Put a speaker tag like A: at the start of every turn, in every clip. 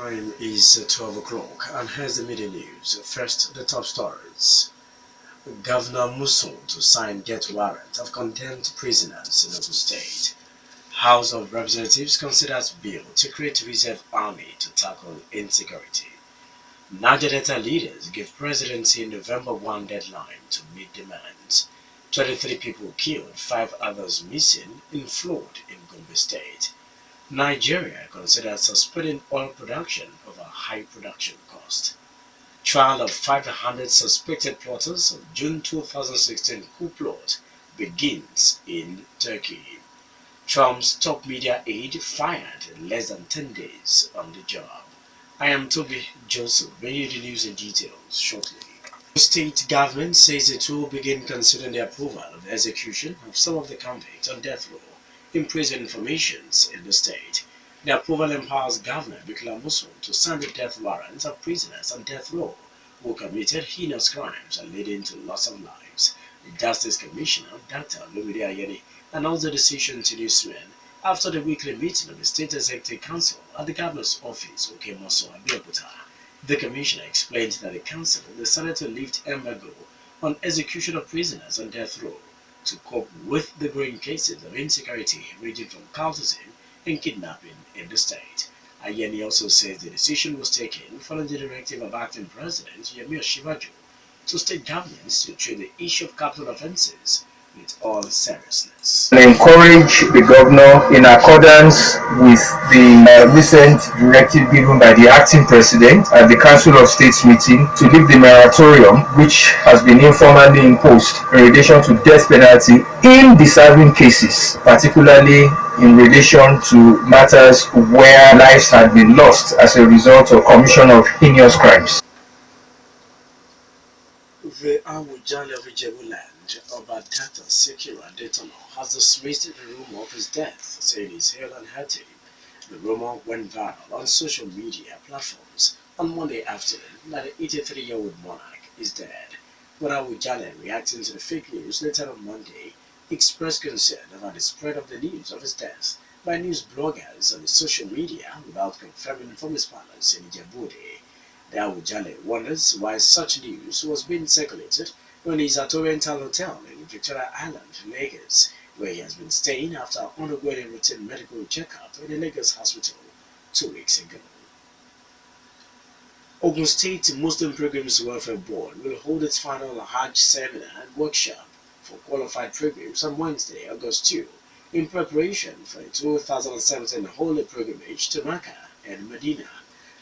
A: Time is 12 o'clock, and here's the midday news. First, the top stories. Governor Muson to sign death warrant of condemned prisoners in Ogun State. House of Representatives considers bill to create reserve army to tackle insecurity. Niger Delta leaders give presidency November 1 deadline to meet demands. 23 people killed, 5 others missing in flood in Gombe State. Nigeria considers suspending oil production over high production cost. Trial of 500 suspected plotters of June 2016 coup plot begins in Turkey. Trump's top media aide fired in less than 10 days on the job. I am Tobi Joseph, bringing you the news in details shortly. The state government says it will begin considering the approval of the execution of some of the convicts on death row in prison informations in the state. The approval empowers Governor Bukila Muson to sign the death warrants of prisoners on death row who committed heinous crimes and leading to loss of lives. The Justice Commissioner, Dr. Lumide Ayeni, announced the decision to newsmen after the weekly meeting of the State Executive Council at the Governor's office, Okemoso Abeokuta. The Commissioner explained that the Council decided to lift embargo on execution of prisoners on death row to cope with the growing cases of insecurity ranging from cultism and kidnapping in the state. Ayeni also says the decision was taken following the directive of acting President Yemi Osinbajo to state governments to treat the issue of capital offences with all seriousness.
B: And encourage the governor, in accordance with the recent directive given by the acting president at the Council of States meeting, to lift the moratorium which has been informally imposed in relation to death penalty in deserving cases, particularly in relation to matters where lives had been lost as a result of commission of heinous crimes.
A: The Awujale of Ijebuland, Obadata Sekira Detono, has dismissed the rumor of his death, saying he's ill and hurting. The rumor went viral on social media platforms on Monday afternoon that the 83-year-old monarch is dead. But Awujale, reacting to the fake news later on Monday, expressed concern about the spread of the news of his death by news bloggers on the social media without confirming from his palace in Ijebuode. The Awujale wonders why such news was being circulated when he's at Oriental Hotel in Victoria Island, Lagos, where he has been staying after undergoing a routine medical checkup in the Lagos hospital 2 weeks ago. Ogun State Muslim Pilgrims Welfare Board will hold its final Hajj seminar and workshop for qualified pilgrims on Wednesday, August 2, in preparation for the 2017 Holy Pilgrimage to Mecca and Medina.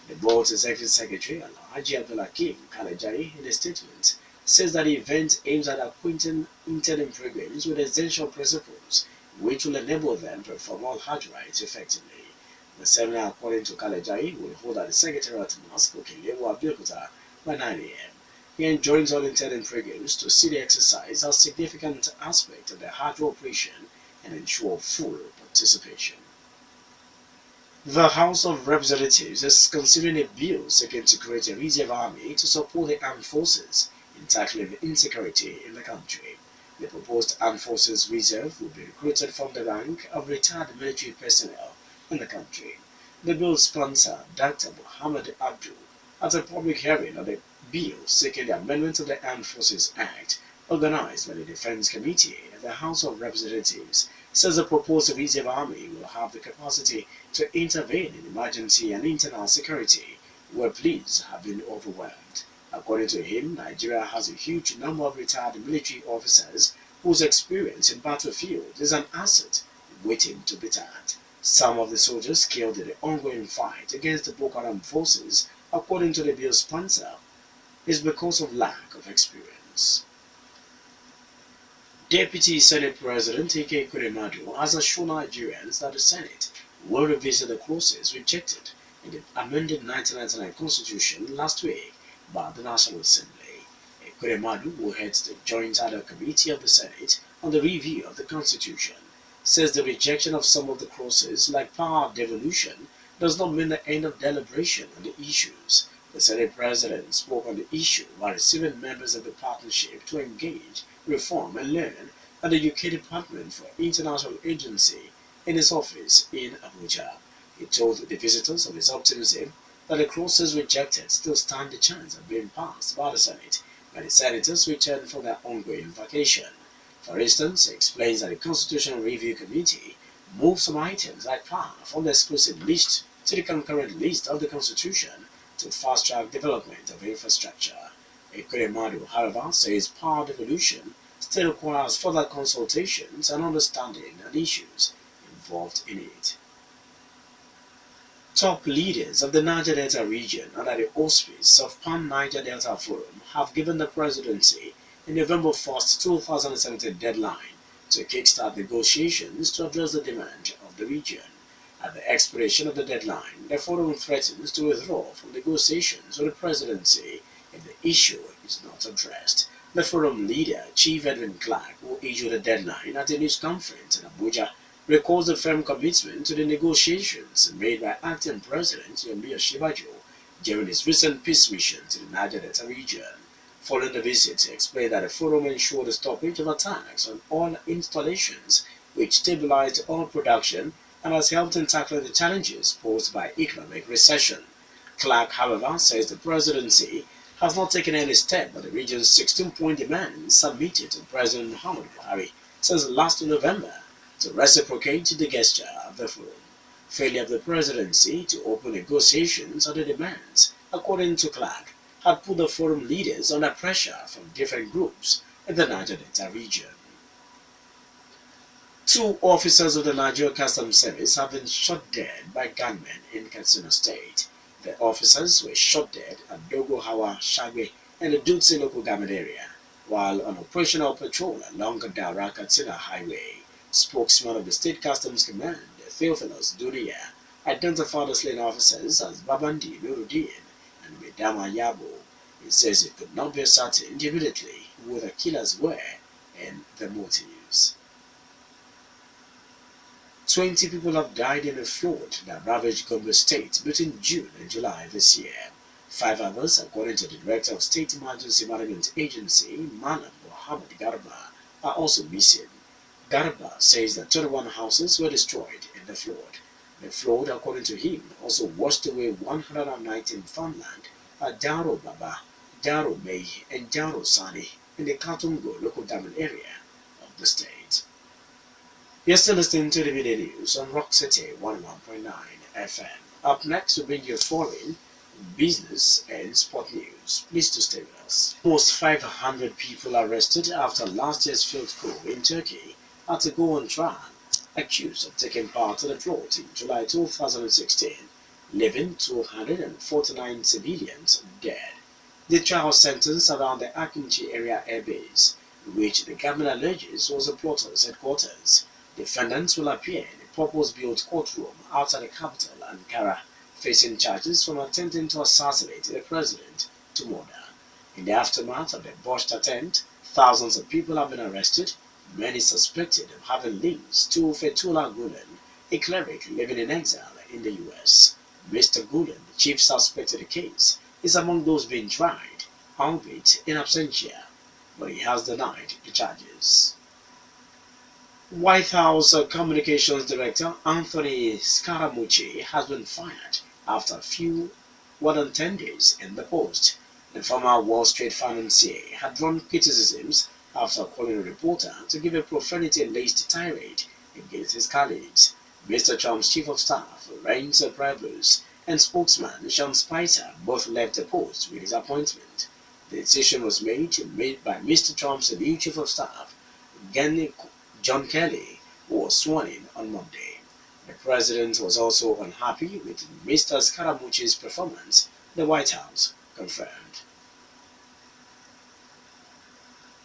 A: The board's executive secretary, Alhaji Abdulhakeem Kalejai, in a statement, says that the event aims at acquainting intending pilgrims with essential principles which will enable them to perform all Hajj rites effectively. The seminar, according to Kalejai, will hold at the Secretariat Mosque, Okelewo, Abeokuta by 9 a.m. He enjoins all intending pilgrims to see the exercise as a significant aspect of their Hajj operation and ensure full participation. The House of Representatives is considering a bill seeking to create a reserve army to support the armed forces in tackling insecurity in the country. The proposed Armed Forces Reserve will be recruited from the rank of retired military personnel in the country. The bill's sponsor, Dr. Muhammad Abdul, at a public hearing of the bill seeking the amendment of the Armed Forces Act, organized by the Defense Committee of the House of Representatives, says the proposed reserve army will have the capacity to intervene in emergency and internal security where police have been overwhelmed. According to him, Nigeria has a huge number of retired military officers whose experience in battlefield is an asset waiting to be tapped. Some of the soldiers killed in the ongoing fight against the Boko Haram forces, according to the bill's sponsor, is because of lack of experience. Deputy Senate President Ike Ekweremadu has assured Nigerians that the Senate will revisit the clauses rejected in the amended 1999 Constitution last week by the National Assembly. Ekweremadu, who heads the Joint Ad hoc Committee of the Senate on the review of the Constitution, says the rejection of some of the clauses, like power devolution, does not mean the end of deliberation on the issues. The Senate President spoke on the issue while receiving members of the partnership to engage, reform and learn at the UK Department for International Agency in his office in Abuja. He told the visitors of his optimism that the clauses rejected still stand a chance of being passed by the Senate when the senators return from their ongoing vacation. For instance, he explains that the Constitutional Review Committee moved some items like power from the exclusive list to the concurrent list of the Constitution to fast-track development of infrastructure. Ekwemadu, however, says power devolution still requires further consultations and understanding of the issues involved in it. Top leaders of the Niger Delta region under the auspice of Pan-Niger Delta Forum have given the presidency a November 1st, 2017 deadline to kickstart negotiations to address the demand of the region. At the expiration of the deadline, the forum threatens to withdraw from negotiations with the presidency if the issue is not addressed. The forum leader, Chief Edwin Clark, who issued a deadline at a news conference in Abuja, recalls the firm commitment to the negotiations made by acting President Yomi Osinbajo during his recent peace mission to the Niger Delta region. Following the visit, he explained that the forum ensured the stoppage of attacks on oil installations, which stabilized oil production and has helped in tackling the challenges posed by economic recession. Clark, however, says the presidency has not taken any step but the region's 16-point demand submitted to President Muhammadu Buhari since last November to reciprocate the gesture of the forum. Failure of the presidency to open negotiations on the demands, according to Clark, had put the forum leaders under pressure from different groups in the Niger Delta region. Two officers of the Nigeria Customs Service have been shot dead by gunmen in Katsina State. The officers were shot dead at Dogo Hawa Shagwe in the Dutse local government area while on operational patrol along the Daura Katsina Highway. Spokesman of the State Customs Command, Theophilus Duria, identified the slain officers as Babandi Nuruddin and Medama Yabo. He says it could not be ascertained immediately who the killers were and the motives. 20 people have died in a flood that ravaged Gombe State between June and July this year. 5 others, according to the Director of State Emergency Management Agency, Malam Mohammed Garba, are also missing. Garba says that 21 houses were destroyed in the flood. The flood, according to him, also washed away 119 farmland at Daro Baba, Daro May, and Daro Sani in the Katungo local government area of the state. You're still listening to the Midday News on Rock City 101.9 FM. Up next, we bring you following business and sport news. Please do stay with us. Almost 500 people arrested after last year's field coup in Turkey are to go on trial, accused of taking part in a plot in July 2016, leaving 249 civilians dead. The trial sentence around the Akinci area air base, which the government alleges was the plotters' headquarters. Defendants will appear in a purpose-built courtroom outside the capital, Ankara, facing charges from attempting to assassinate the president to murder. In the aftermath of the botched attempt, thousands of people have been arrested, many suspected of having links to Fethullah Gulen, a cleric living in exile in the US. Mr. Gulen, the chief suspect in the case, is among those being tried, albeit in absentia, but he has denied the charges. White House Communications Director Anthony Scaramucci has been fired after more than 10 days in the post. The former Wall Street financier had drawn criticisms after calling a reporter to give a profanity-laced tirade against his colleagues. Mr. Trump's chief of staff, Reince Priebus, and spokesman Sean Spicer both left the post with his appointment. The decision was made by Mr. Trump's new chief of staff, John Kelly, who was sworn in on Monday. The president was also unhappy with Mr. Scaramucci's performance, the White House confirmed.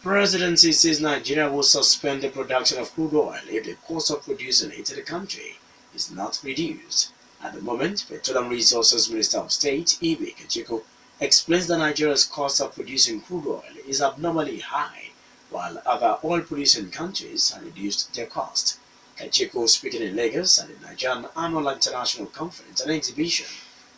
A: Presidency says Nigeria will suspend the production of crude oil if the cost of producing it in the country is not reduced. At the moment, Petroleum Resources Minister of State, Ibe Kachiko, explains that Nigeria's cost of producing crude oil is abnormally high, while other oil-producing countries have reduced their cost. Kachiko, speaking in Lagos at the Nigerian Annual International Conference and Exhibition,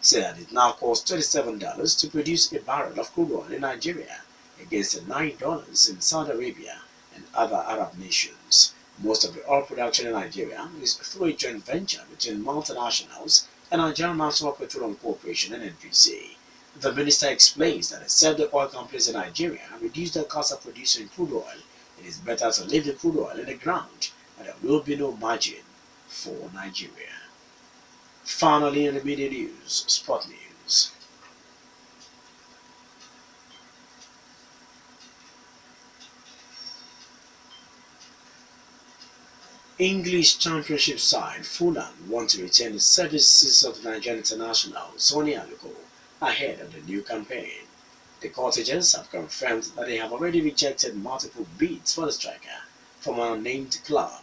A: said that it now costs $27 to produce a barrel of crude oil in Nigeria, against $9 in Saudi Arabia and other Arab nations. Most of the oil production in Nigeria is through a joint venture between multinationals and Nigerian National Petroleum Corporation (NNPC). The minister explains that except the oil companies in Nigeria reduce the cost of producing crude oil, it is better to leave the crude oil in the ground, and there will be no margin for Nigeria. Finally, in the media news, sport news. English Championship side Fulham want to retain the services of the Nigerian international Sonny Aluko ahead of the new campaign. The cottagers have confirmed that they have already rejected multiple bids for the striker from an unnamed club.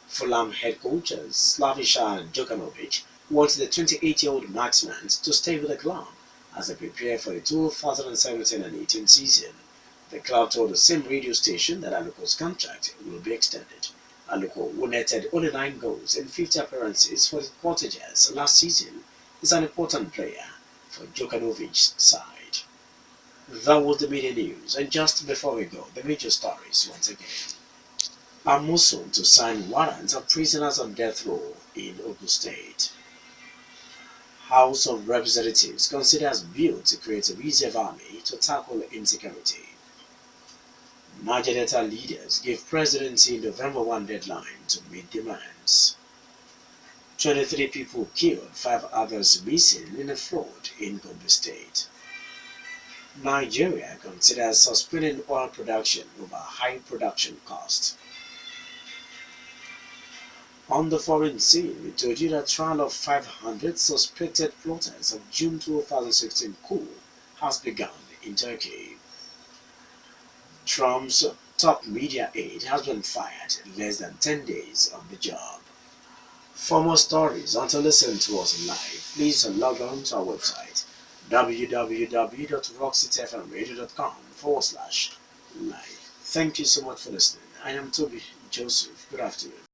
A: Fulham head coach Slavisha Djokanovic wants the 28-year-old marksman to stay with the club as they prepare for the 2017 and 18 season. The club told the same radio station that Aluko's contract will be extended. Aluko, who netted only 9 goals in 50 appearances for the Cottagers last season, is an important player for Djokovic's side. That was the media news, and just before we go, the major stories once again. Amusun to sign warrants of prisoners on death row in Ogun State. House of Representatives considers bill to create a reserve army to tackle insecurity. Niger Delta leaders give presidency November 1 deadline to meet demands. 23 people killed, 5 others missing in a flood in Gombe State. Nigeria considers suspending oil production over high production cost. On the foreign scene, we told you that trial of 500 suspected plotters of June 2016 coup has begun in Turkey. Trump's top media aide has been fired in less than 10 days on the job. For more stories and to listen to us live, please log on to our website www.rockcityfmradio.com/live. Thank you so much for listening. I am Tobi Joseph. Good afternoon.